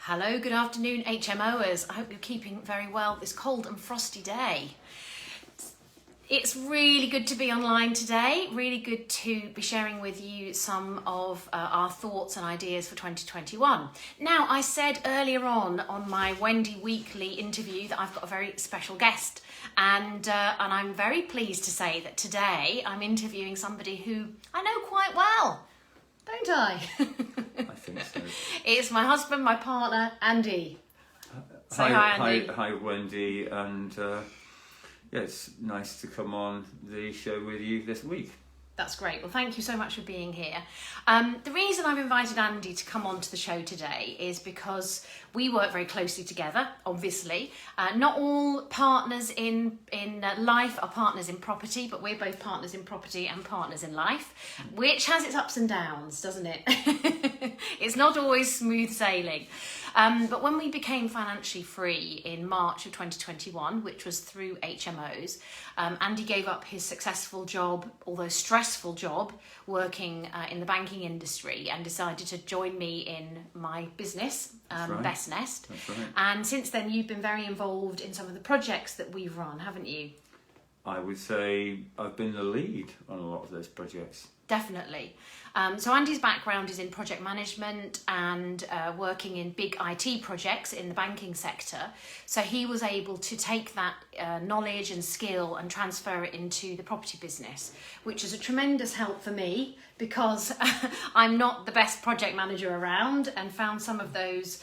Hello, good afternoon, HMOs. I hope you're keeping very well this cold and frosty day. It's really good to be online today, really good to be sharing with you some of our thoughts and ideas for 2021. Now, I said earlier on my Wendy Weekly interview that I've got a very special guest, and I'm very pleased to say that today I'm interviewing somebody who I know quite well, don't I? I think so. It's my husband, my partner, Andy. Say hi, Andy. Hi, Wendy, and yeah, it's nice to come on the show with you this week. That's great. Well, thank you so much for being here. The reason I've invited Andy to come on to the show today is because we work very closely together, obviously. Not all partners in life are partners in property, but we're both partners in property and partners in life, which has its ups and downs, doesn't it? It's not always smooth sailing. But when we became financially free in March of 2021, which was through HMOs, Andy gave up his successful job, although stressful job, working in the banking industry, and decided to join me in my business, right. Best Nest. That's right. And since then, you've been very involved in some of the projects that we've run, haven't you? I would say I've been the lead on a lot of those projects. Definitely. So Andy's background is in project management and working in big IT projects in the banking sector. So he was able to take that knowledge and skill and transfer it into the property business, which is a tremendous help for me because I'm not the best project manager around, and found some of those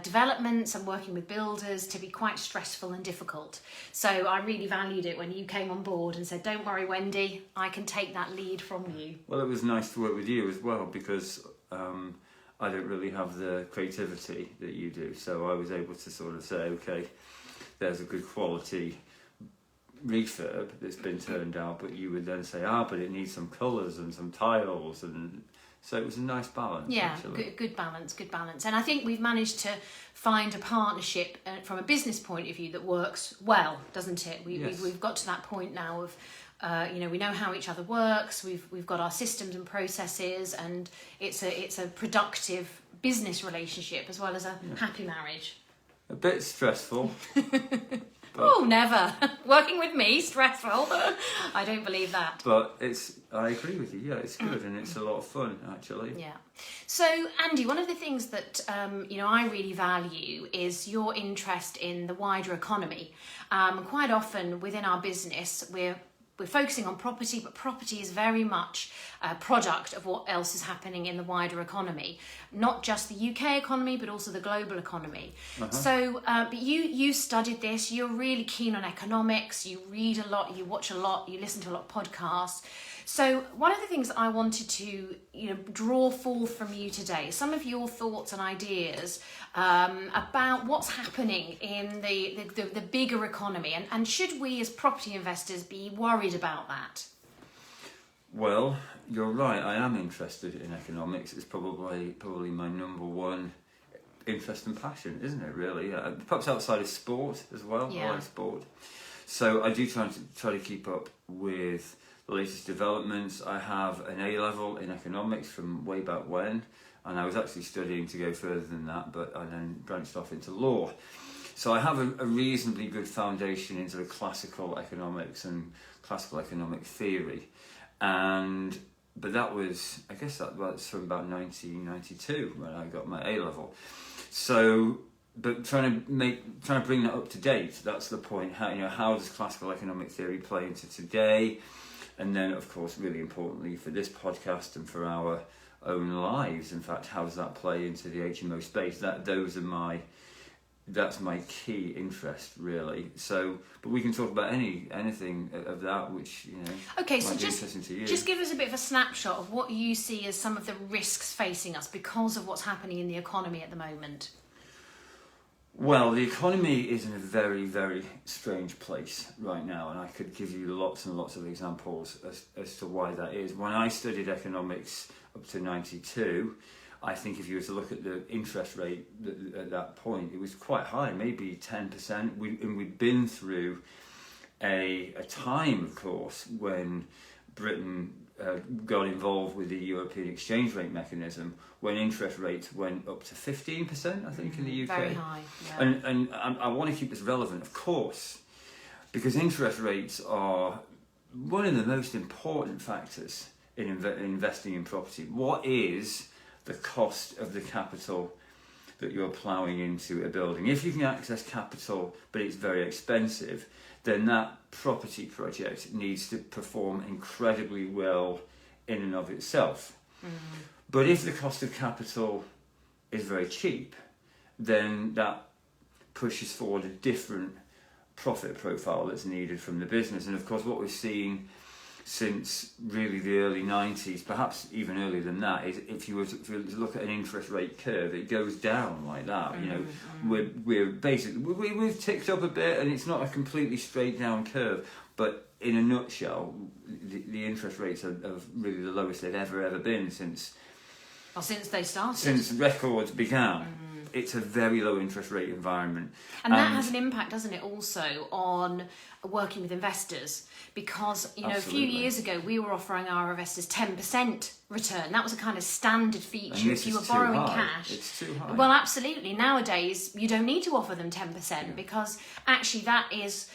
developments and working with builders to be quite stressful and difficult. So I really valued it when you came on board and said, "Don't worry, Wendy, I can take that lead from you." Well, it was nice to work with you as well because I don't really have the creativity that you do. So I was able to sort of say, okay, there's a good quality refurb that's been turned out, but you would then say, but it needs some colours and some tiles, and so it was a nice balance. Yeah, actually. good balance. And I think we've managed to find a partnership from a business point of view that works well, doesn't it? We've got to that point now of, we know how each other works. We've got our systems and processes, and it's a productive business relationship as well as a happy marriage. A bit stressful. Oh, never. Working with me, stressful. I don't believe that. But I agree with you, yeah, it's good and it's a lot of fun, actually. Yeah. So, Andy, one of the things that, I really value is your interest in the wider economy. Quite often within our business, we're focusing on property, but property is very much a product of what else is happening in the wider economy, not just the UK economy, but also the global economy. So, but you studied this, you're really keen on economics, you read a lot, you watch a lot, you listen to a lot of podcasts. So one of the things I wanted to draw forth from you today is some of your thoughts and ideas about what's happening in the bigger economy, and should we as property investors be worried about that? Well, you're right, I am interested in economics. It's probably my number one interest and passion, isn't it, really? Perhaps outside of sport as well. Yeah. I like sport. So I do try to keep up with the latest developments. I have an A-level in economics from way back when, and I was actually studying to go further than that, but I then branched off into law. So I have a reasonably good foundation into the classical economics and classical economic theory. But that was, I guess that was from about 1992 when I got my A-level. So, but trying to bring that up to date, that's the point. How does classical economic theory play into today? And then, of course, really importantly for this podcast and for our own lives, in fact, how does that play into the HMO space? That's my key interest, really. So, but we can talk about anything of that which Okay, might so be interesting to you. just give us a bit of a snapshot of what you see as some of the risks facing us because of what's happening in the economy at the moment. Well, the economy is in a very, very strange place right now, and I could give you lots and lots of examples as to why that is. When I studied economics up to 92, I think if you were to look at the interest rate at that point, it was quite high, maybe 10%. We'd been through a time, of course, when Britain got involved with the European exchange rate mechanism when interest rates went up to 15%, I think, in the UK. Very high. Yeah. And I want to keep this relevant, of course, because interest rates are one of the most important factors in investing in property. What is the cost of the capital that you're ploughing into a building? If you can access capital but it's very expensive, then that property project needs to perform incredibly well in and of itself. But if the cost of capital is very cheap, then that pushes forward a different profit profile that's needed from the business. And of course, what we're seeing since really the early 90s, perhaps even earlier than that, is if you were to look at an interest rate curve, it goes down like that. You know, we're basically we've ticked up a bit, and it's not a completely straight down curve, but in a nutshell, the interest rates are really the lowest they've ever been since they started, since records began. It's a very low interest rate environment. And that has an impact, doesn't it, also on working with investors? Because, you know, Absolutely. A few years ago, we were offering our investors 10% return. That was a kind of standard feature if you were borrowing cash. It's too high. Well, absolutely. Nowadays, you don't need to offer them 10% because actually that's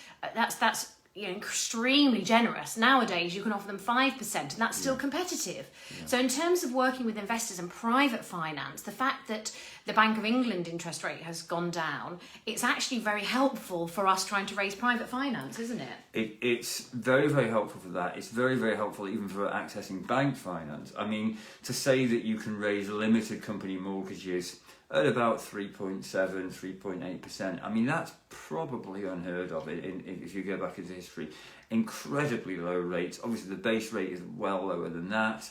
you know, extremely generous. Nowadays, you can offer them 5%, and that's still competitive. So in terms of working with investors and private finance, the fact that the Bank of England interest rate has gone down, it's actually very helpful for us trying to raise private finance, isn't it? It's very, very helpful for that. It's very, very helpful even for accessing bank finance. I mean, to say that you can raise limited company mortgages at about 3.7, 3.8%. I mean, that's probably unheard of if you go back into history. Incredibly low rates. Obviously, the base rate is well lower than that.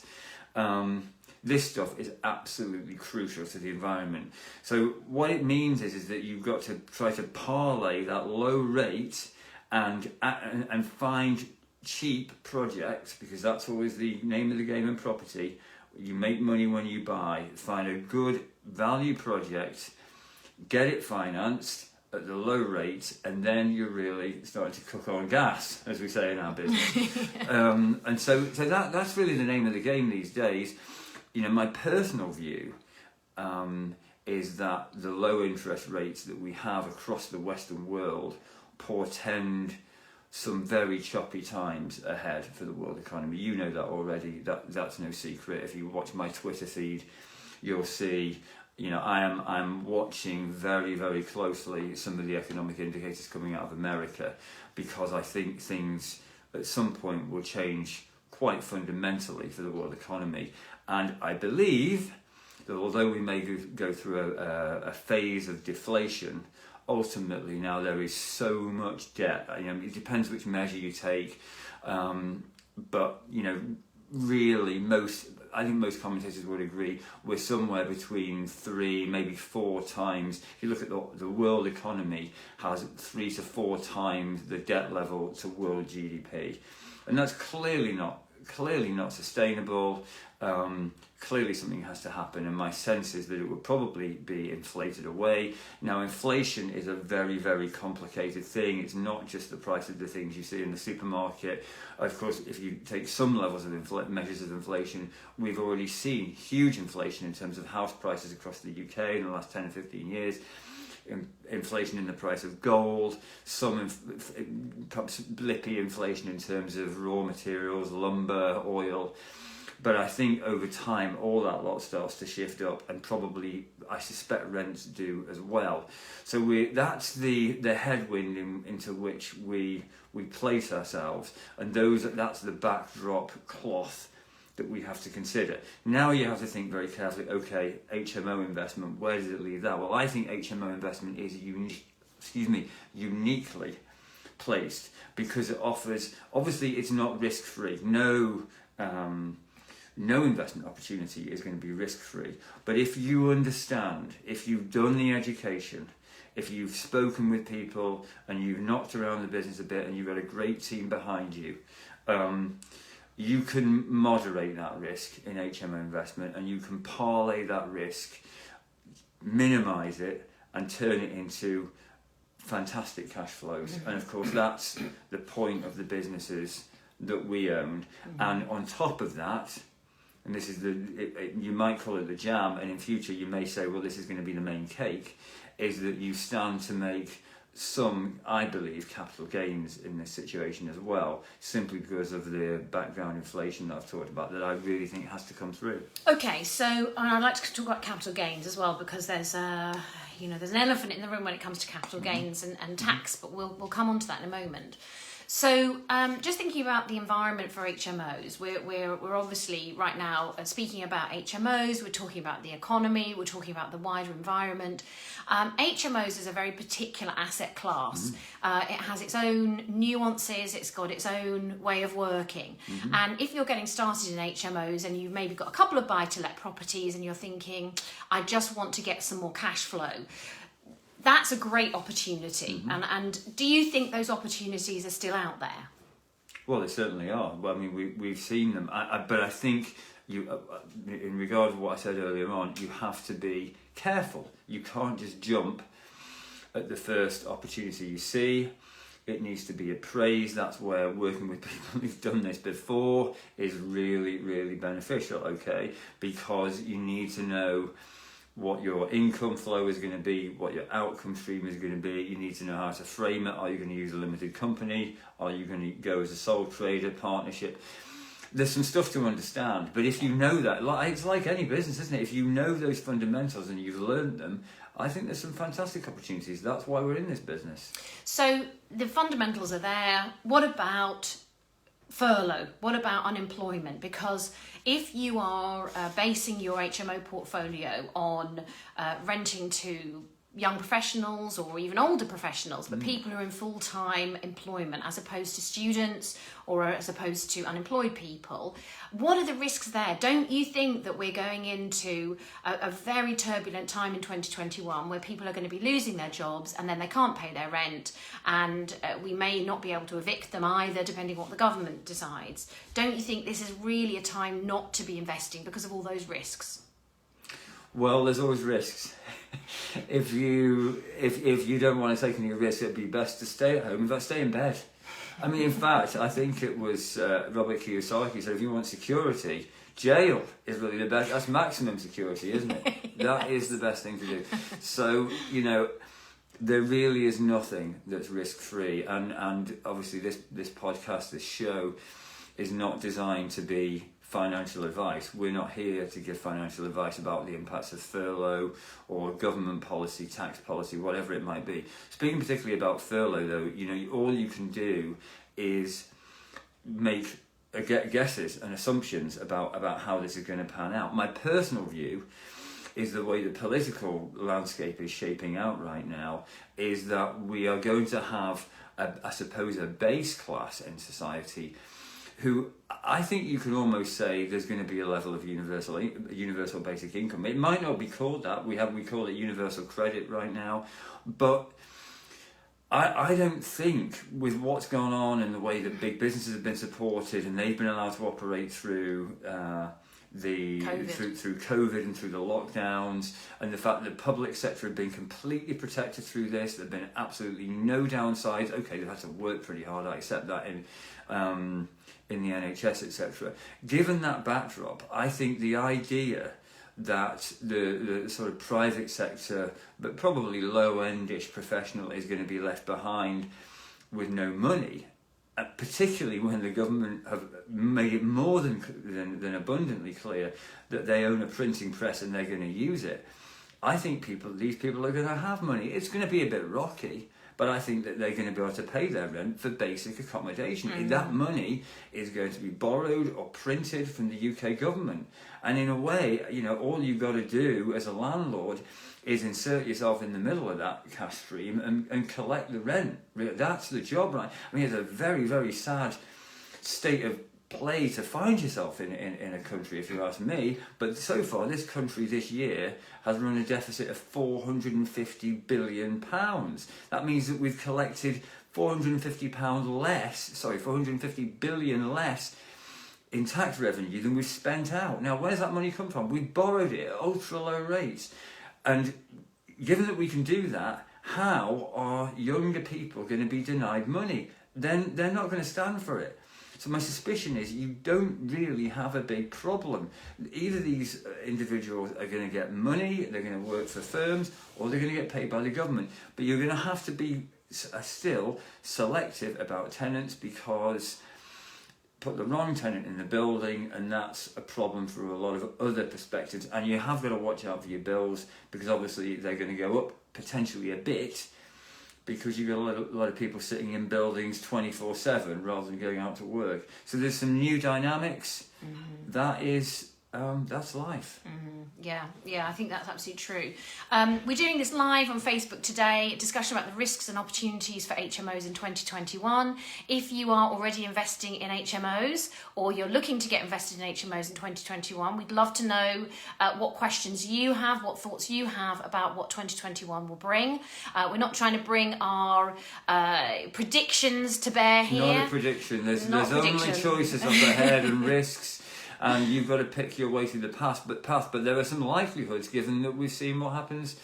This stuff is absolutely crucial to the environment. So what it means is that you've got to try to parlay that low rate and find cheap projects, because that's always the name of the game in property. You make money when you buy. Find a good value project, get it financed at the low rate, and then you're really starting to cook on gas, as we say in our business. And so that's really the name of the game these days. You know, my personal view is that the low interest rates that we have across the Western world portend some very choppy times ahead for the world economy. You know that already. That's no secret. If you watch my Twitter feed, you'll see, you know, I'm watching very, very closely some of the economic indicators coming out of America, because I think things at some point will change quite fundamentally for the world economy. And I believe that although we may go through a phase of deflation, ultimately now there is so much debt. You know, it depends which measure you take, but you know, really I think most commentators would agree we're somewhere between 3, maybe 4 times. If you look at the world economy has 3 to 4 times the debt level to world GDP, and that's clearly not sustainable. Clearly something has to happen, and my sense is that it would probably be inflated away. Now, inflation is a very, very complicated thing. It's not just the price of the things you see in the supermarket. Of course, if you take some levels of measures of inflation, we've already seen huge inflation in terms of house prices across the UK in the last 10 or 15 years. Inflation in the price of gold, some perhaps blippy inflation in terms of raw materials, lumber, oil. But I think over time all that lot starts to shift up, and probably I suspect rents do as well. So that's the headwind into which we place ourselves, and that's the backdrop cloth that we have to consider. Now you have to think very carefully, okay, HMO investment, where does it leave that? Well, I think HMO investment is uniquely placed, because it offers, obviously it's not risk-free. No investment opportunity is going to be risk-free. But if you understand, if you've done the education, if you've spoken with people and you've knocked around the business a bit and you've got a great team behind you, you can moderate that risk in HMO investment, and you can parlay that risk, minimise it, and turn it into fantastic cash flows. And of course, that's the point of the businesses that we owned, and on top of that, and this is you might call it the jam, and in future you may say, well, this is going to be the main cake, is that you stand to make some, I believe, capital gains in this situation as well, simply because of the background inflation that I've talked about, that I really think has to come through. Okay, so and I'd like to talk about capital gains as well, because there's there's an elephant in the room when it comes to capital gains and tax, but we'll come on to that in a moment. So just thinking about the environment for HMOs, we're obviously right now speaking about HMOs, we're talking about the economy, we're talking about the wider environment. HMOs is a very particular asset class. It has its own nuances, it's got its own way of working. And if you're getting started in HMOs and you've maybe got a couple of buy-to-let properties and you're thinking, I just want to get some more cash flow, that's a great opportunity. And do you think those opportunities are still out there? Well, they certainly are. Well, I mean, we've seen them. But I think you, in regard to what I said earlier on, you have to be careful. You can't just jump at the first opportunity you see. It needs to be appraised. That's where working with people who've done this before is really, really beneficial, okay? Because you need to know what your income flow is going to be, what your outcome stream is going to be. You need to know how to frame it. Are you going to use a limited company? Are you going to go as a sole trader, partnership? There's some stuff to understand, but if you know that, it's like any business, isn't it? If you know those fundamentals and you've learned them, I think there's some fantastic opportunities. That's why we're in this business. So the fundamentals are there. What about furlough? What about unemployment? Because if you are basing your HMO portfolio on renting to young professionals or even older professionals, but people who are in full-time employment as opposed to students or as opposed to unemployed people, what are the risks there? Don't you think that we're going into a very turbulent time in 2021 where people are going to be losing their jobs and then they can't pay their rent, and we may not be able to evict them either, depending on what the government decides? Don't you think this is really a time not to be investing because of all those risks? Well, there's always risks. If you don't want to take any risks, it'd be best to stay at home. In fact, stay in bed. I mean, in fact, I think it was Robert Kiyosaki said, if you want security, jail is really the best. That's maximum security, isn't it? That is the best thing to do. So, there really is nothing that's risk-free. And obviously this podcast, this show, is not designed to be financial advice. We're not here to give financial advice about the impacts of furlough or government policy, tax policy, whatever it might be. Speaking particularly about furlough, though, all you can do is make guesses and assumptions about how this is going to pan out. My personal view is the way the political landscape is shaping out right now is that we are going to have, I suppose, a base class in society who I think you can almost say there's going to be a level of universal basic income. It might not be called that. We call it universal credit right now, but I don't think with what's gone on and the way that big businesses have been supported and they've been allowed to operate through through COVID and through the lockdowns, and the fact that the public sector have been completely protected through this, there have been absolutely no downsides. Okay, they've had to work pretty hard, I accept that, in the NHS, etc. Given that backdrop, I think the idea that the sort of private sector, but probably low-endish professional, is going to be left behind with no money, particularly when the government have made it more than abundantly clear that they own a printing press and they're going to use it. I think these people are going to have money. It's going to be a bit rocky, but I think that they're going to be able to pay their rent for basic accommodation. Mm-hmm. That money is going to be borrowed or printed from the UK government. And in a way, all you've got to do as a landlord is insert yourself in the middle of that cash stream and collect the rent. That's the job, right? I mean, it's a very, very sad state of play to find yourself in a country, if you ask me. But so far, this country this year has run a deficit of £450 billion. That means that we've collected £450 billion less in tax revenue than we've spent out. Now, where's that money come from? We borrowed it at ultra low rates. And given that we can do that, how are younger people going to be denied money? Then they're not going to stand for it. So my suspicion is you don't really have a big problem. Either these individuals are going to get money, they're going to work for firms, or they're going to get paid by the government. But you're going to have to be still selective about tenants, because put the wrong tenant in the building and that's a problem for a lot of other perspectives. And you have got to watch out for your bills, because obviously they're going to go up potentially a bit, because you've got a lot of people sitting in buildings 24/7 rather than going out to work. So there's some new dynamics. That is, that's life. Yeah, I think that's absolutely true. We're doing this live on Facebook today, a discussion about the risks and opportunities for HMOs in 2021. If you are already investing in HMOs, or you're looking to get invested in HMOs in 2021, we'd love to know what questions you have, what thoughts you have about what 2021 will bring. We're not trying to bring our predictions to bear here. Not a prediction. There's only choices up ahead and risks. And you've got to pick your way through the path, but there are some likelihoods, given that we've seen what happens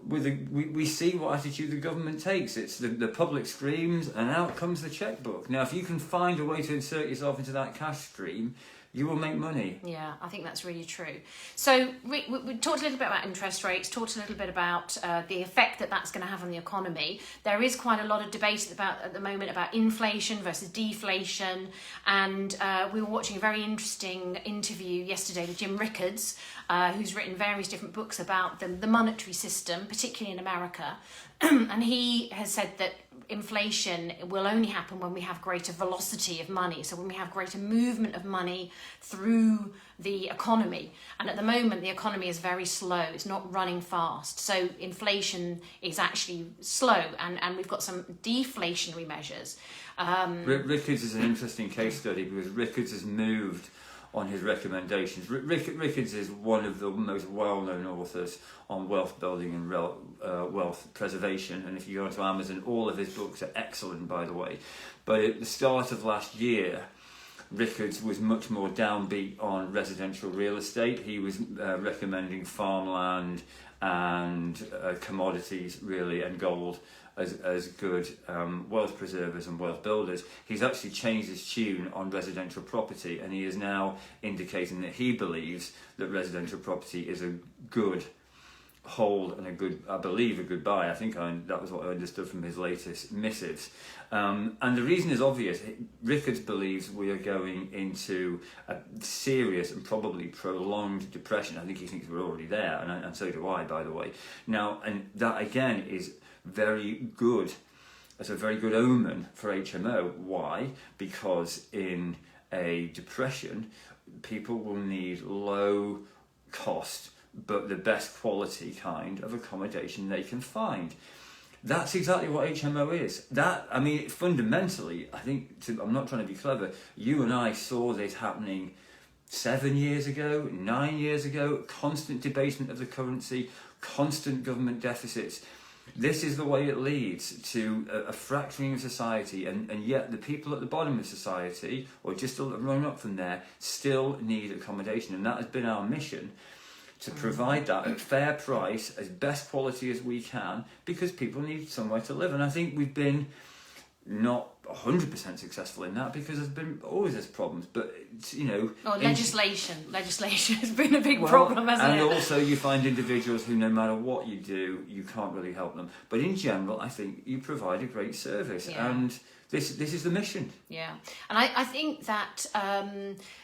with we see what attitude the government takes. It's the public screams, and out comes the checkbook. Now, if you can find a way to insert yourself into that cash stream, you will make money. Yeah, I think that's really true. So we talked a little bit about interest rates, talked a little bit about the effect that that's going to have on the economy. There is quite a lot of debate at the moment about inflation versus deflation. And we were watching a very interesting interview yesterday with Jim Rickards, who's written various different books about the monetary system, particularly in America. And he has said that inflation will only happen when we have greater velocity of money, so when we have greater movement of money through the economy. And at the moment the economy is very slow, it's not running fast, so inflation is actually slow, and we've got some deflationary measures. Rickards is an interesting case study, because Rickards has moved on his recommendations. Rickards is one of the most well-known authors on wealth building and wealth preservation, and if you go onto Amazon, all of his books are excellent, by the way. But at the start of last year, Rickards was much more downbeat on residential real estate. He was recommending farmland and commodities, really, and gold as good wealth preservers and wealth builders. He's actually changed his tune on residential property, and he is now indicating that he believes that residential property is a good hold and a good buy. I think that was what I understood from his latest missives. And the reason is obvious. Rickards believes we are going into a serious and probably prolonged depression. I think he thinks we're already there, and so do I, by the way. Now, and that again is very good. It's a very good omen for HMO. Why? Because in a depression, people will need low cost but the best quality kind of accommodation they can find. That's exactly what HMO is. Fundamentally, I think, I'm not trying to be clever, you and I saw this happening 7 years ago, 9 years ago, constant debasement of the currency, constant government deficits. This is the way it leads to a fracturing of society, and yet the people at the bottom of society, or just running up from there, still need accommodation, and that has been our mission, to provide that at fair price, as best quality as we can, because people need somewhere to live. And I think we've been not 100% successful in that, because there's been always there's problems, but legislation has been a big problem, hasn't it? And also you find individuals who, no matter what you do, you can't really help them. But in general, I think you provide a great service, and this is the mission. Yeah, and I think that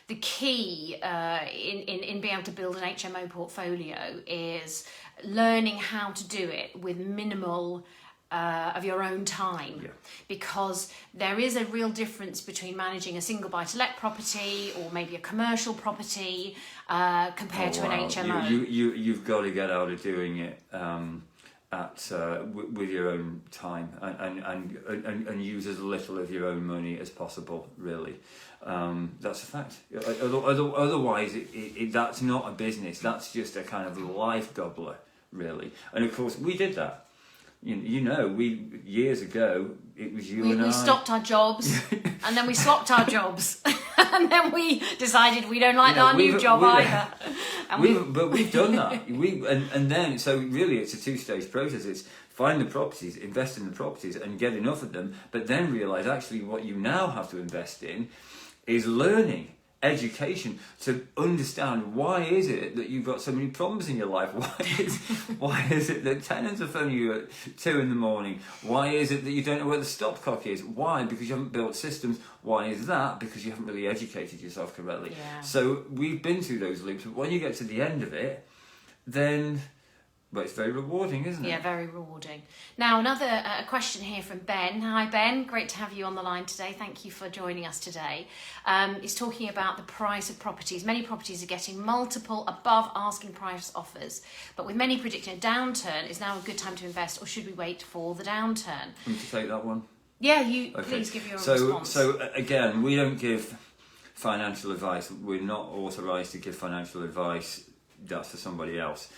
the key in being able to build an HMO portfolio is learning how to do it with minimal of your own time, because there is a real difference between managing a single buy-to-let property or maybe a commercial property compared to an HMO. You've got to get out of doing it with your own time, and use as little of your own money as possible, really. That's a fact. Otherwise, that's not a business. That's just a kind of life gobbler, really. And of course, we did that. We years ago, it was you and I. We stopped our jobs, and then we swapped our jobs, and then we decided we don't like our new job either. But we've done that. And then so really, it's a two-stage process. It's find the properties, invest in the properties, and get enough of them. But then realise actually what you now have to invest in is learning, education, to understand why is it that you've got so many problems in your life. Why is it that tenants are phoning you at 2 in the morning? Why is it that you don't know where the stopcock is? Why? Because you haven't built systems. Why is that? Because you haven't really educated yourself correctly. Yeah. So we've been through those loops, but when you get to the end of it, then... But it's very rewarding, isn't it? Yeah, very rewarding. Now, another question here from Ben. Hi, Ben. Great to have you on the line today. Thank you for joining us today. He's talking about the price of properties. Many properties are getting multiple above asking price offers, but with many predicting a downturn, is now a good time to invest, or should we wait for the downturn? Want to take that one? Yeah, Okay. Please give your response. So again, we don't give financial advice. We're not authorised to give financial advice. That's for somebody else.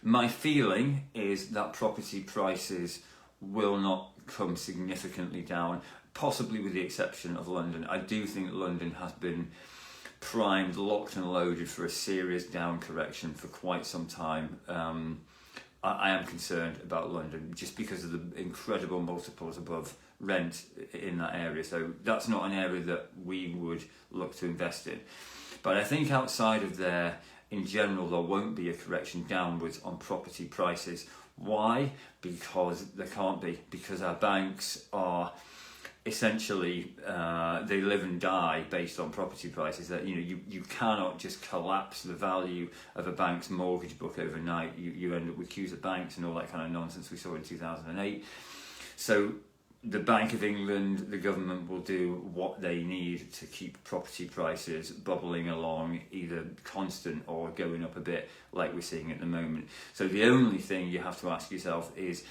My feeling is that property prices will not come significantly down, possibly with the exception of London. I do think London has been primed, locked and loaded for a serious down correction for quite some time. I am concerned about London just because of the incredible multiples above rent in that area. So that's not an area that we would look to invest in. But I think outside of there, in general, there won't be a correction downwards on property prices. Why? Because there can't be. Because our banks are essentially, they live and die based on property prices. That you cannot just collapse the value of a bank's mortgage book overnight. You end up with queues of banks and all that kind of nonsense we saw in 2008. So the Bank of England, the government will do what they need to keep property prices bubbling along, either constant or going up a bit like we're seeing at the moment. So the only thing you have to ask yourself is,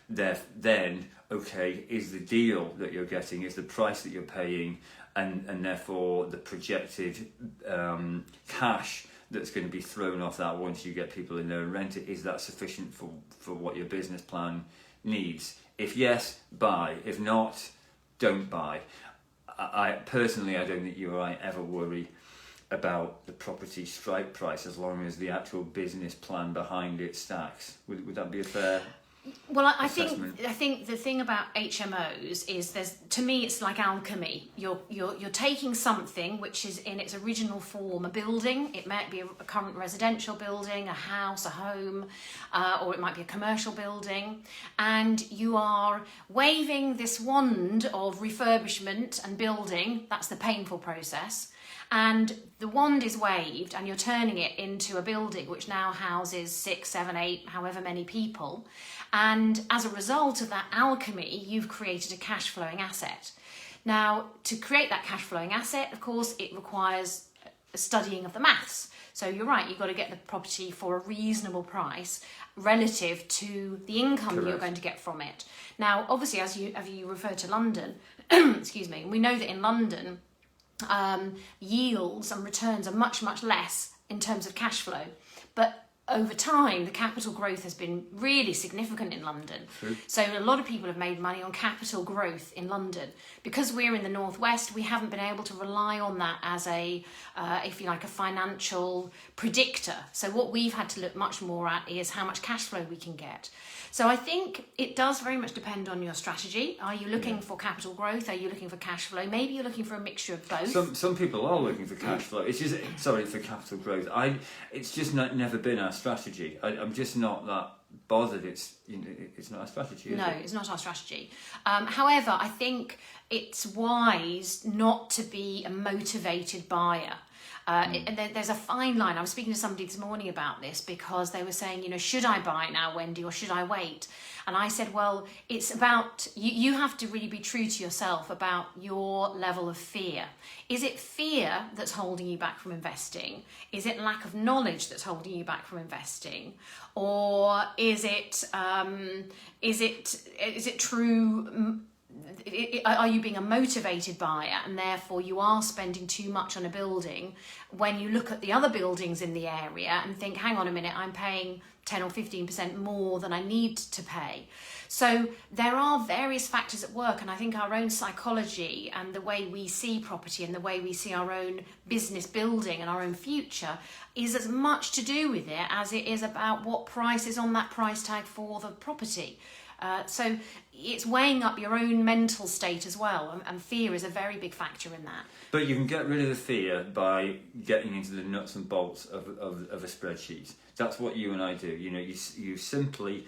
then, okay, is the deal that you're getting, is the price that you're paying, and therefore the projected cash that's going to be thrown off that once you get people in there and rent it, is that sufficient for what your business plan needs? If yes, buy. If not, don't buy. I personally, I don't think you or I ever worry about the property strike price as long as the actual business plan behind it stacks. Would that be a fair? Well, I assessment? think the thing about HMOs is to me it's like alchemy. You're taking something which is in its original form a building. It might be a current residential building, a house, a home, or it might be a commercial building, and you are waving this wand of refurbishment and building. That's the painful process. And the wand is waved and you're turning it into a building which now houses 6, 7, 8, however many people. And as a result of that alchemy, you've created a cash flowing asset. Now, to create that cash flowing asset, of course, it requires a studying of the maths. So you're right, you've got to get the property for a reasonable price relative to the income Correct. you're going to get from it. Now, obviously, as you refer to London, excuse me, we know that in London, yields and returns are much, much less in terms of cash flow. But over time, the capital growth has been really significant in London. True. So a lot of people have made money on capital growth in London. Because we're in the northwest, we haven't been able to rely on that as if you like, a financial predictor. So what we've had to look much more at is how much cash flow we can get. So I think it does very much depend on your strategy. Are you looking for capital growth? Are you looking for cash flow? Maybe you're looking for a mixture of both. Some people are looking for cash flow. It's just for capital growth. It's just never been our strategy. I'm just not that bothered. It's not our strategy. No, it's not our strategy. However, I think it's wise not to be a motivated buyer. And there's a fine line. I was speaking to somebody this morning about this because they were saying, should I buy now, Wendy, or should I wait? And I said, well, it's about, you have to really be true to yourself about your level of fear. Is it fear that's holding you back from investing? Is it lack of knowledge that's holding you back from investing? Or is it true? Are you being a motivated buyer and therefore you are spending too much on a building when you look at the other buildings in the area and think, hang on a minute, I'm paying 10 or 15% more than I need to pay? So there are various factors at work, and I think our own psychology and the way we see property and the way we see our own business building and our own future is as much to do with it as it is about what price is on that price tag for the property. So it's weighing up your own mental state as well, and fear is a very big factor in that. But you can get rid of the fear by getting into the nuts and bolts of a spreadsheet. That's what you and I do. You know, you simply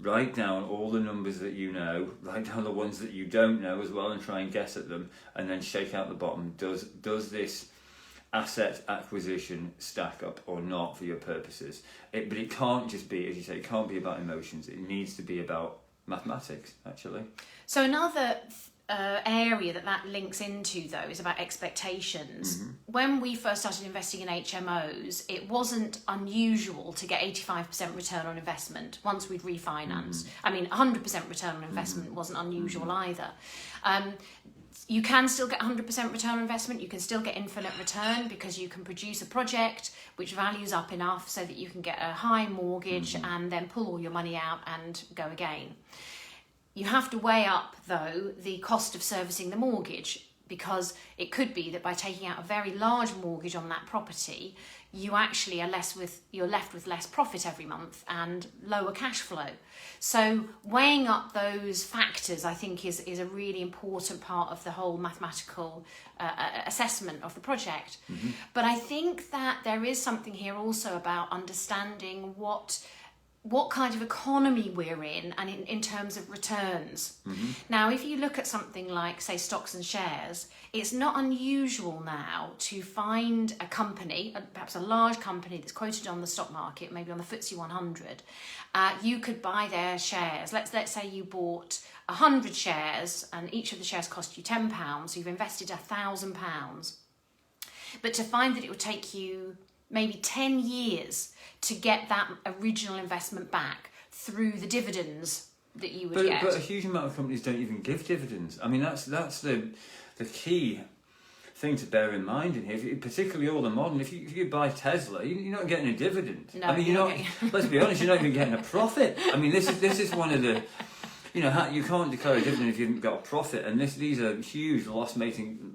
write down all the numbers that you know, write down the ones that you don't know as well, and try and guess at them, and then shake out the bottom. Does this asset acquisition stack up or not for your purposes? But it can't just be, as you say, it can't be about emotions. It needs to be about mathematics, actually. So another area that links into, though, is about expectations. Mm-hmm. When we first started investing in HMOs, it wasn't unusual to get 85% return on investment once we'd refinanced. Mm-hmm. I mean, 100% return on investment wasn't unusual either. You can still get 100% return on investment. You can still get infinite return because you can produce a project which values up enough so that you can get a high mortgage and then pull all your money out and go again. You have to weigh up, though, the cost of servicing the mortgage, because it could be that by taking out a very large mortgage on that property, you actually are you're left with less profit every month and lower cash flow. So weighing up those factors, I think, is a really important part of the whole mathematical assessment of the project. Mm-hmm. But I think that there is something here also about understanding what kind of economy we're in, and in terms of returns. Mm-hmm. Now, if you look at something like, say, stocks and shares, it's not unusual now to find a company, perhaps a large company that's quoted on the stock market, maybe on the FTSE 100. You could buy their shares. Let's say you bought 100 shares, and each of the shares cost you £10, so you've invested £1,000. But to find that it would take you maybe 10 years to get that original investment back through the dividends that you would get. But a huge amount of companies don't even give dividends. I mean, that's the key thing to bear in mind in here. Particularly all the modern. If you buy Tesla, you're not getting a dividend. No, I mean, you're not. Let's be honest, you're not even getting a profit. I mean, this is one of the. You know, you can't declare a dividend if you haven't got a profit, and these are huge loss-making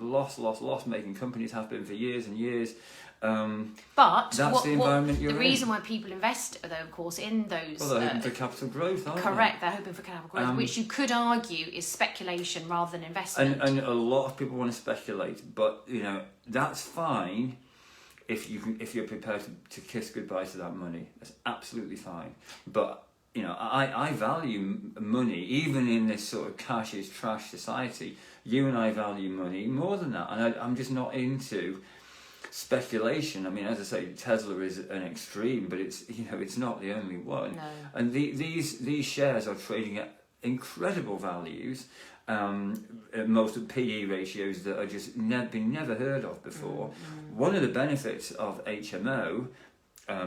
companies, have been for years and years. But that's the environment you're in. The reason why people invest, though, of course, in those... Well, they're hoping for capital growth, aren't they? Correct, they're hoping for capital growth, which you could argue is speculation rather than investment. And a lot of people want to speculate, but, you know, that's fine if you're prepared to kiss goodbye to that money. That's absolutely fine. But, you know, I value money, even in this sort of cash is trash society. You and I value money more than that, and I'm just not into speculation. I mean, as I say, Tesla is an extreme, but it's not the only one. No. And these shares are trading at incredible values, most of PE ratios that are just been never heard of before. Mm-hmm. One of the benefits of HMO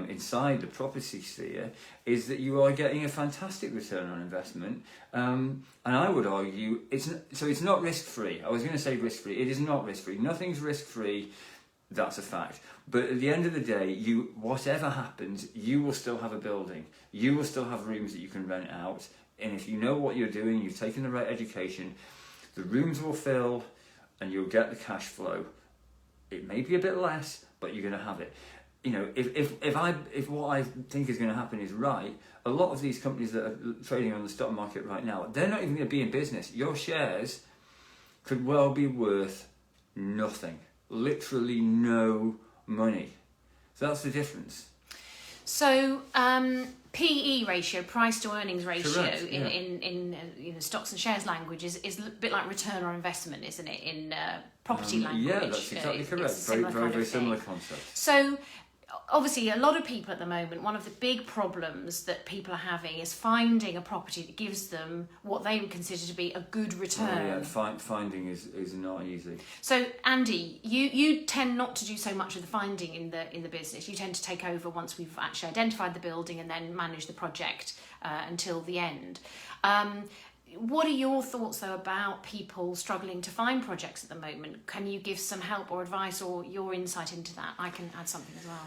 inside the property sphere is that you are getting a fantastic return on investment, and I would argue it's not risk-free. I was going to say risk-free. It is not risk-free. Nothing's risk-free. That's a fact. But at the end of the day, whatever happens, you will still have a building. You will still have rooms that you can rent out. And if you know what you're doing, you've taken the right education, the rooms will fill and you'll get the cash flow. It may be a bit less, but you're going to have it. You know, if what I think is going to happen is right, a lot of these companies that are trading on the stock market right now, they're not even going to be in business. Your shares could well be worth nothing. Literally no money. So that's the difference. So PE ratio, price to earnings ratio, correct, yeah. in stocks and shares language is a bit like return on investment, isn't it? In property language. Yeah, that's exactly correct. Very similar concept. So obviously, a lot of people at the moment, one of the big problems that people are having is finding a property that gives them what they would consider to be a good return. Finding is not easy. So, Andy, you tend not to do so much of the finding in the business. You tend to take over once we've actually identified the building and then manage the project until the end. What are your thoughts, though, about people struggling to find projects at the moment? Can you give some help or advice or your insight into that? I can add something as well.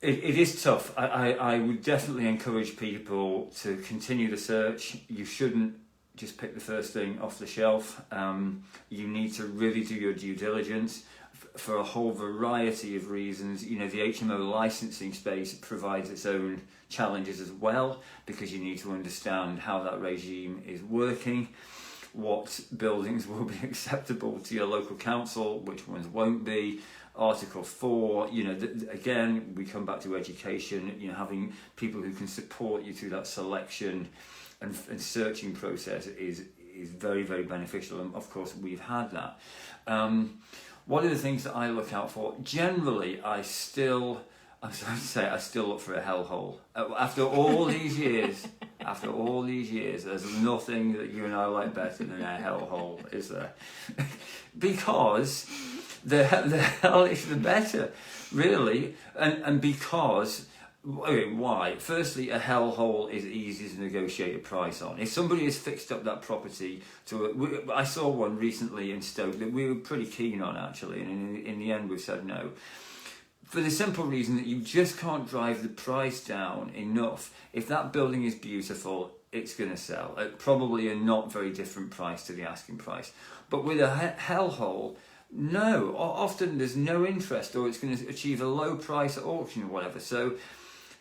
It is tough. I would definitely encourage people to continue the search. You shouldn't just pick the first thing off the shelf. You need to really do your due diligence. for a whole variety of reasons. You know, the HMO licensing space provides its own challenges as well, because you need to understand how that regime is working, what buildings will be acceptable to your local council, which ones won't be. Article 4, you know, again, we come back to education, you know, having people who can support you through that selection and searching process is very, very beneficial, and of course we've had that. One of the things that I look out for, generally, I'm sorry to say, I still look for a hellhole. After all these years, there's nothing that you and I like better than a hellhole, is there? Because the hellish the better, really, and because. Okay, why? Firstly, a hellhole is easy to negotiate a price on. If somebody has fixed up that property I saw one recently in Stoke that we were pretty keen on, actually, and in the end we said no. For the simple reason that you just can't drive the price down enough. If that building is beautiful, it's going to sell at probably a not very different price to the asking price. But with a hellhole, no, often there's no interest, or it's going to achieve a low price at auction or whatever. So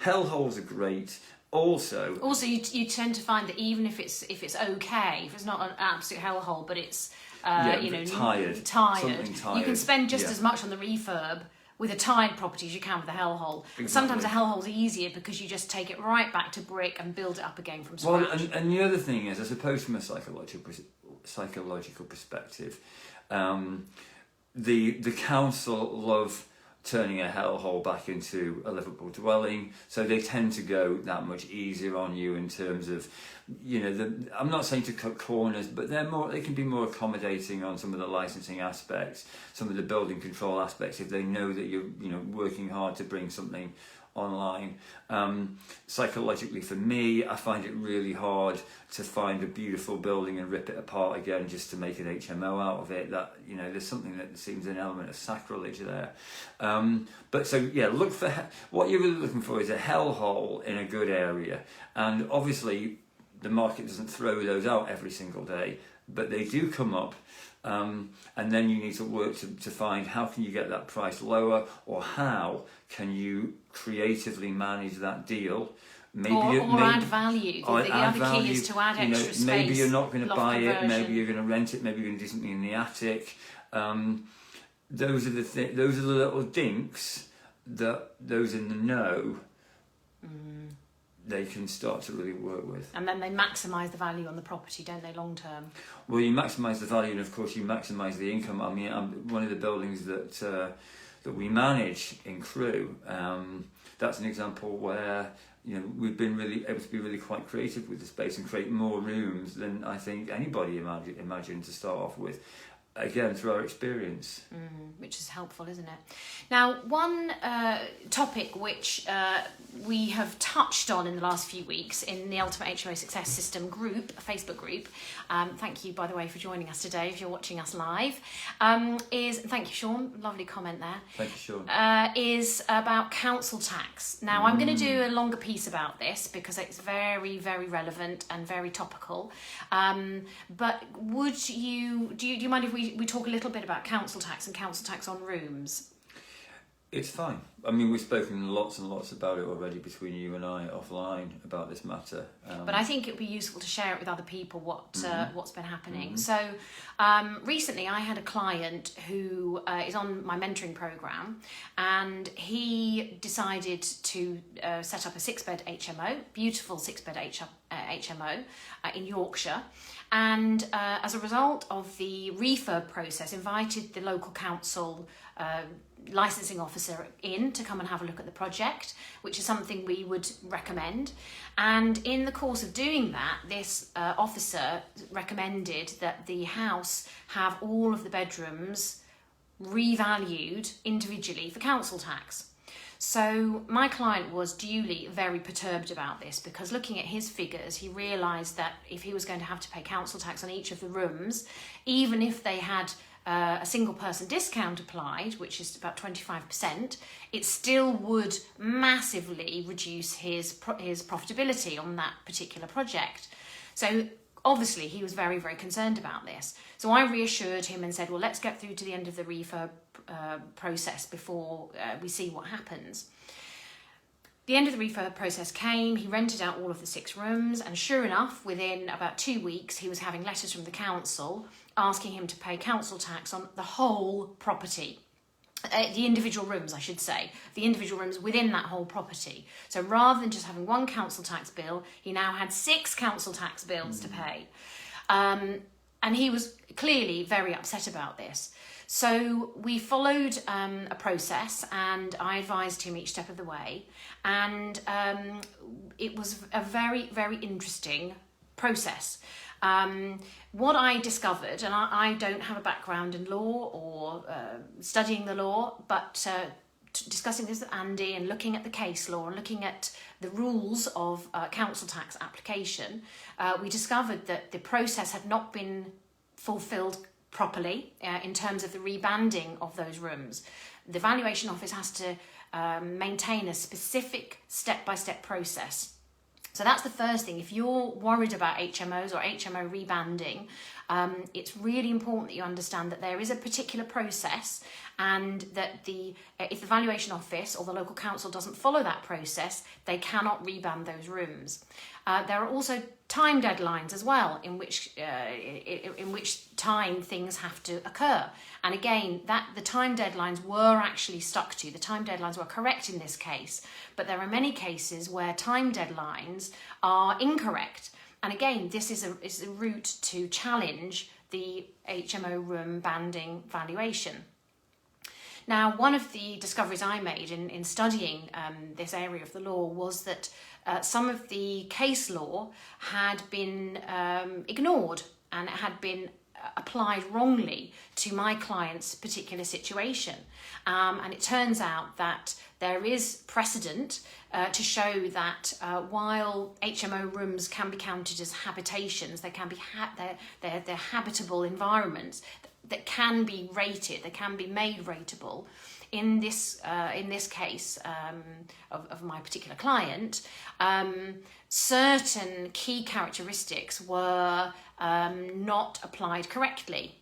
hellholes are great. Also, you tend to find that even if it's okay, if it's not an absolute hellhole, but it's tired, tired, you can spend just as much on the refurb with a tired property as you can with a hellhole. Exactly. Sometimes a hellhole's easier because you just take it right back to brick and build it up again from scratch. Well, and the other thing is, I suppose from a psychological perspective, the council love turning a hellhole back into a livable dwelling, so they tend to go that much easier on you in terms of, you know, I'm not saying to cut corners, but they can be more accommodating on some of the licensing aspects, some of the building control aspects, if they know that you're, you know, working hard to bring something online. Psychologically, for me, I find it really hard to find a beautiful building and rip it apart again just to make an HMO out of it. That, you know, there's something that seems an element of sacrilege there. But so yeah, look for what you're really looking for is a hellhole in a good area, and obviously the market doesn't throw those out every single day, but they do come up. And then you need to work to find how can you get that price lower, or how can you creatively manage that deal. Maybe add value. The other key is to add extra space. Maybe you're not going to buy it. Maybe you're going to rent it. Maybe you're going to do something in the attic. Those are the little dinks that those in the know. They can start to really work with. And then they maximise the value on the property, don't they, long term? Well, you maximise the value, and of course you maximise the income. I mean, one of the buildings that we manage in Crewe, that's an example where, you know, we've been really able to be really quite creative with the space and create more rooms than I think anybody imagined to start off with. Again, through our experience. Which is helpful, isn't it? Now, one topic which we have touched on in the last few weeks in the Ultimate HMO Success System group, a Facebook group, thank you, by the way, for joining us today if you're watching us live, thank you, Sean, lovely comment there. Thank you, Sean. Is about council tax. Now, I'm going to do a longer piece about this because it's very, very relevant and very topical. But do you mind if we talk a little bit about council tax and council tax on rooms? It's fine. I mean, we've spoken lots and lots about it already between you and I offline about this matter. But I think it would be useful to share it with other people what's been happening. So recently I had a client who is on my mentoring programme, and he decided to set up a 6-bed HMO, beautiful 6-bed HMO in Yorkshire. And as a result of the refurb process, invited the local council licensing officer in to come and have a look at the project, which is something we would recommend. And in the course of doing that, this officer recommended that the house have all of the bedrooms revalued individually for council tax. So my client was duly very perturbed about this, because looking at his figures, he realised that if he was going to have to pay council tax on each of the rooms, even if they had a single person discount applied, which is about 25%, it still would massively reduce his profitability on that particular project. So obviously he was very, very concerned about this. So I reassured him and said, well, let's get through to the end of the refurb process before we see what happens. The end of the refurb process came, he rented out all of the 6 rooms, and sure enough, within about 2 weeks, he was having letters from the council asking him to pay council tax on the whole property. The individual rooms, I should say, the individual rooms within that whole property. So rather than just having 1 council tax bill, he now had 6 council tax bills to pay. And he was clearly very upset about this. So we followed a process, and I advised him each step of the way. And it was a very, very interesting process. What I discovered, and I don't have a background in law or studying the law, but discussing this with Andy and looking at the case law and looking at the rules of council tax application, we discovered that the process had not been fulfilled properly in terms of the rebanding of those rooms. The valuation office has to maintain a specific step-by-step process. So that's the first thing. If you're worried about HMOs or HMO rebanding, it's really important that you understand that there is a particular process, and that if the valuation office or the local council doesn't follow that process, they cannot reband those rooms. There are also time deadlines as well, in which time things have to occur. And again, the time deadlines were actually stuck to. The time deadlines were correct in this case, but there are many cases where time deadlines are incorrect. And again, this is a route to challenge the HMO room banding valuation. Now, one of the discoveries I made in studying this area of the law was that some of the case law had been ignored, and it had been applied wrongly to my client's particular situation. And it turns out that there is precedent to show that while HMO rooms can be counted as habitations, they can be they're habitable environments that can be rated, they can be made rateable. In this case of my particular client, certain key characteristics were not applied correctly.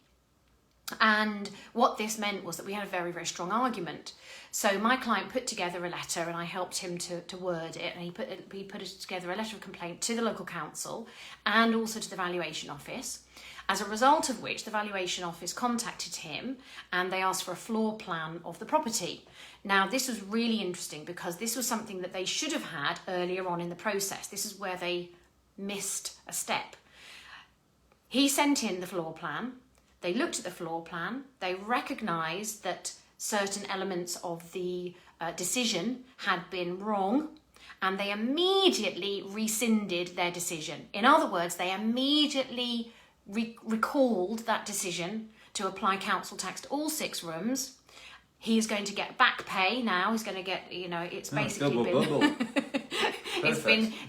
And what this meant was that we had a very, very strong argument. So my client put together a letter, and I helped him to word it, and he put together a letter of complaint to the local council and also to the valuation office. As a result of which, the valuation office contacted him and they asked for a floor plan of the property. Now, this was really interesting because this was something that they should have had earlier on in the process. This is where they missed a step. He sent in the floor plan. They looked at the floor plan. They recognised that certain elements of the decision had been wrong, and they immediately rescinded their decision. In other words, they immediately recalled that decision to apply council tax to all 6 rooms. He's going to get back pay now. He's going to get, it's basically been it's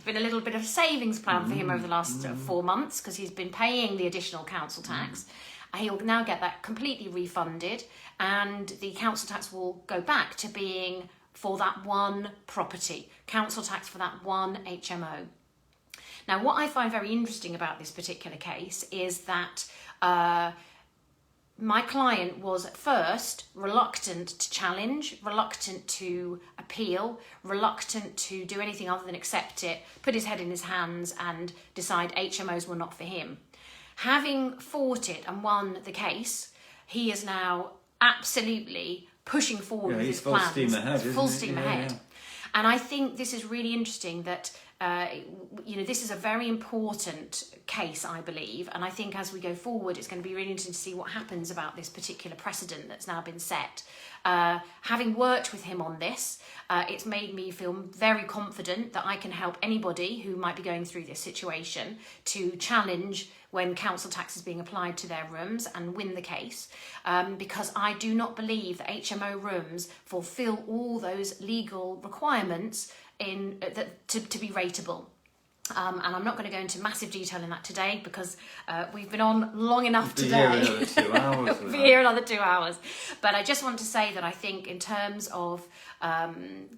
been a little bit of a savings plan for him over the last 4 months, because he's been paying the additional council tax. He'll now get that completely refunded, and the council tax will go back to being for that one property, council tax for that one HMO. Now, what I find very interesting about this particular case is that my client was at first reluctant to challenge, reluctant to appeal, reluctant to do anything other than accept it, put his head in his hands and decide HMOs were not for him. Having fought it and won the case, he is now absolutely pushing forward with his plans. Full steam ahead. Yeah. And I think this is really interesting that this is a very important case, I believe, and I think as we go forward, it's going to be really interesting to see what happens about this particular precedent that's now been set. Having worked with him on this, it's made me feel very confident that I can help anybody who might be going through this situation to challenge when council tax is being applied to their rooms and win the case, because I do not believe that HMO rooms fulfil all those legal requirements to be rateable. And I'm not going to go into massive detail in that today because we've been on long enough today. Here another 2 hours. We'll be here another 2 hours. But I just want to say that I think in terms of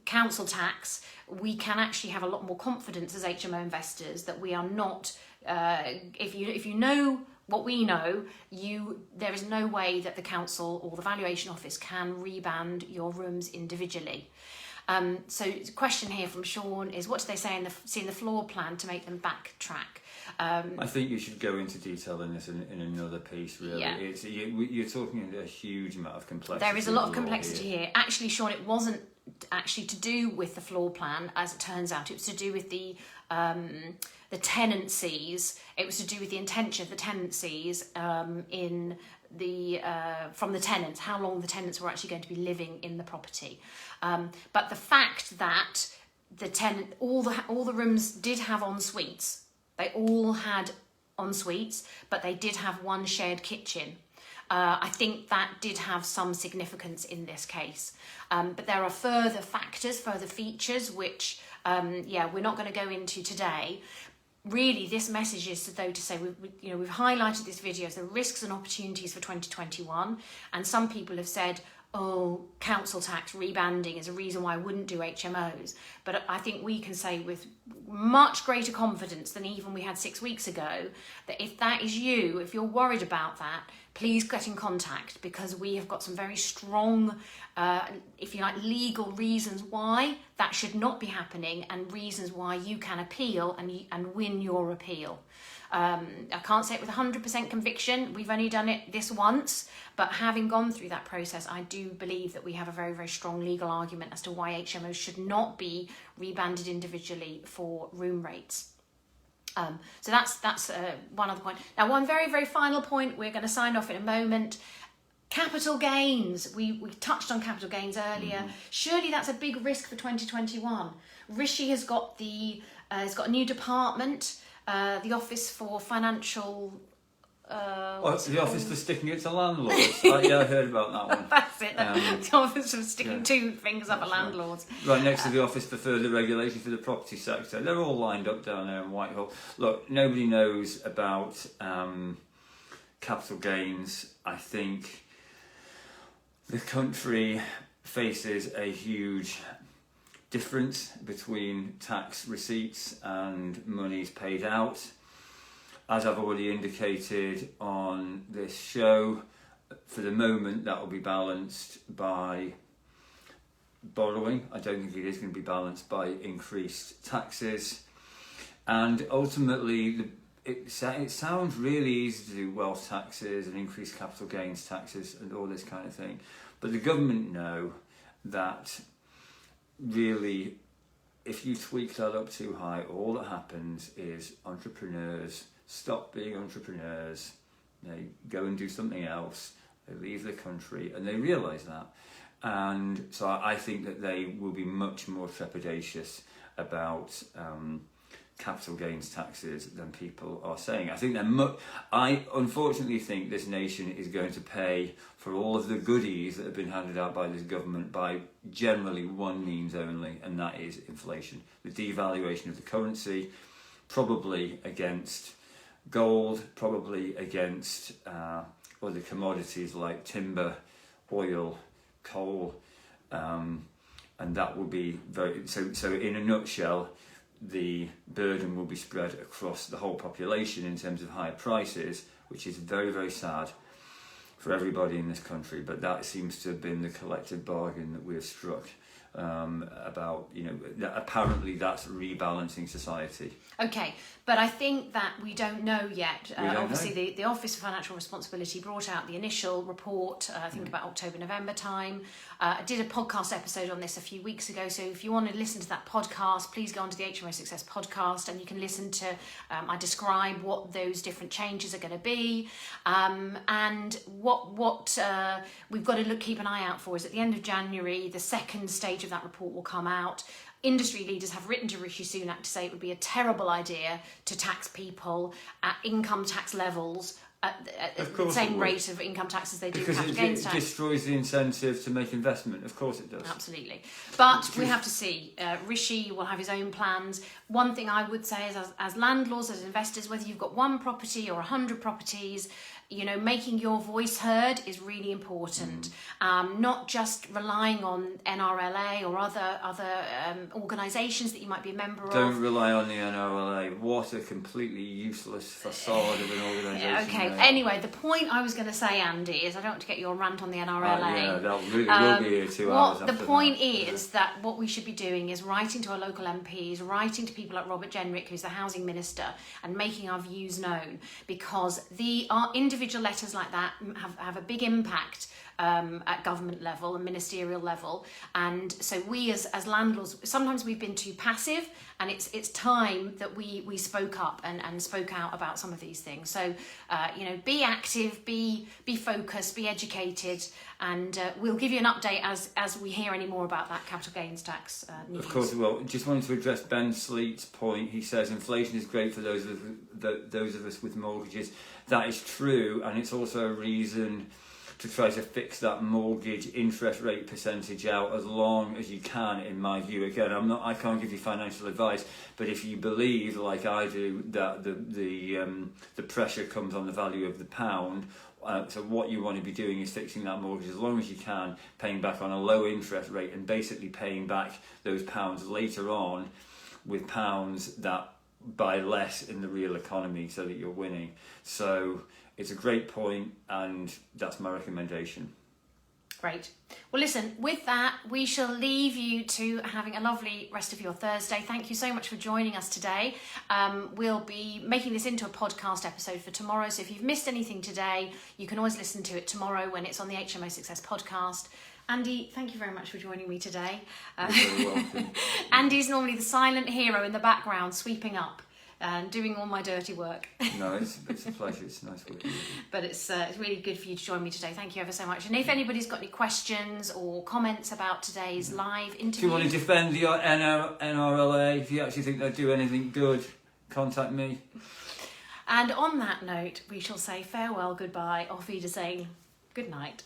council tax, we can actually have a lot more confidence as HMO investors that we are not, if you know what we know, there is no way that the council or the valuation office can reband your rooms individually. So the question here from Sean is, what do they say in the floor plan to make them backtrack? I think you should go into detail in this in another piece, really. Yeah. You're talking a huge amount of complexity. There is a lot of complexity here. Actually, Sean, it wasn't actually to do with the floor plan, as it turns out. It was to do with the tenancies. It was to do with the intention of the tenancies in the from the tenants, how long the tenants were actually going to be living in the property. But the fact that the tenant, all the rooms did have en suites. They all had en suites, but they did have one shared kitchen. I think that did have some significance in this case. But there are further factors, further features, which we're not going to go into today. Really, this message is though to say we've highlighted this video as the risks and opportunities for 2021, and some people have said, oh, council tax rebanding is a reason why I wouldn't do HMOs. But I think we can say with much greater confidence than even we had 6 weeks ago that if that is you, if you're worried about that, please get in contact, because we have got some very strong, if you like, legal reasons why that should not be happening, and reasons why you can appeal and win your appeal. I can't say it with 100% conviction. We've only done it this once, but having gone through that process, I do believe that we have a very, very strong legal argument as to why HMOs should not be rebanded individually for room rates. So that's one other point. Now, one very, very final point, we're going to sign off in a moment. Capital gains. We touched on capital gains earlier. Surely that's a big risk for 2021. Rishi has got a new department, the Office for Financial... the Office for Sticking It to Landlords. I heard about that one. That's it. The Office for Sticking two fingers up at landlords. Right next to the Office for Further Regulation for the Property Sector. They're all lined up down there in Whitehall. Look, nobody knows about capital gains. I think the country faces a huge difference between tax receipts and monies paid out. As I've already indicated on this show, for the moment that will be balanced by borrowing. I don't think it is going to be balanced by increased taxes. And ultimately, it sounds really easy to do wealth taxes and increase capital gains taxes and all this kind of thing. But the government know that really, if you tweak that up too high, all that happens is entrepreneurs stop being entrepreneurs, they go and do something else, they leave the country, and they realise that. And so I think that they will be much more trepidatious about capital gains taxes than people are saying. I think I unfortunately think this nation is going to pay for all of the goodies that have been handed out by this government by generally one means only, and that is inflation. The devaluation of the currency, probably against gold, probably against other commodities like timber, oil, coal, and that will be very... So in a nutshell, the burden will be spread across the whole population in terms of higher prices, which is very, very sad for everybody in this country. But that seems to have been the collective bargain that we have struck about, apparently that's rebalancing society. Okay, but I think that we don't know yet. Obviously, the Office for Financial Responsibility brought out the initial report, I think about October, November time. I did a podcast episode on this a few weeks ago, so if you want to listen to that podcast, please go onto the HMO Success podcast and you can listen to, I describe what those different changes are going to be, and what we've got to keep an eye out for is at the end of January, the second stage of that report will come out. Industry leaders have written to Rishi Sunak to say it would be a terrible idea to tax people at income tax levels at the course same it would. rate of income tax as they do Because capital it gains tax. destroys the incentive to make investment. Of course it does. Absolutely. But we have to see. Rishi will have his own plans. One thing I would say is as landlords, as investors, whether you've got one property or 100 properties, you know, making your voice heard is really important. Not just relying on NRLA or other organisations that you might be a member of. Don't rely on the NRLA. What a completely useless facade of an organisation. Okay, anyway, the point I was going to say, Andy, is I don't want to get your rant on the NRLA. Yeah, that really will be here 2 hours after The point that. is that what we should be doing is writing to our local MPs, writing to people like Robert Jenrick, who's the housing minister, and making our views known, because our individual letters like that have a big impact at government level and ministerial level. And so we as landlords, sometimes we've been too passive, and it's time that we spoke up and spoke out about some of these things. So you know, be active, be focused, be educated, and we'll give you an update as we hear any more about that capital gains tax news. Of course we will. Just wanted to address Ben Sleet's point. He says inflation is great for those of us with mortgages. That is true, and it's also a reason to try to fix that mortgage interest rate percentage out as long as you can, in my view. Again, I can't give you financial advice, but if you believe, like I do, that the pressure comes on the value of the pound, so what you want to be doing is fixing that mortgage as long as you can, paying back on a low interest rate, and basically paying back those pounds later on with pounds that buy less in the real economy, so that you're winning. So it's a great point, and that's my recommendation. Great. Well, listen, with that, we shall leave you to having a lovely rest of your Thursday. Thank you so much for joining us today. We'll be making this into a podcast episode for tomorrow, so if you've missed anything today, you can always listen to it tomorrow when it's on the HMO Success podcast. Andy, thank you very much for joining me today. You're very welcome. Andy's normally the silent hero in the background, sweeping up and doing all my dirty work. No, it's a pleasure. It's nice working with you. But it's really good for you to join me today. Thank you ever so much. And if anybody's got any questions or comments about today's live interview... If you want to defend your NRLA, if you actually think they'll do anything good, contact me. And on that note, we shall say farewell, goodbye, auf Wiedersehen, good night.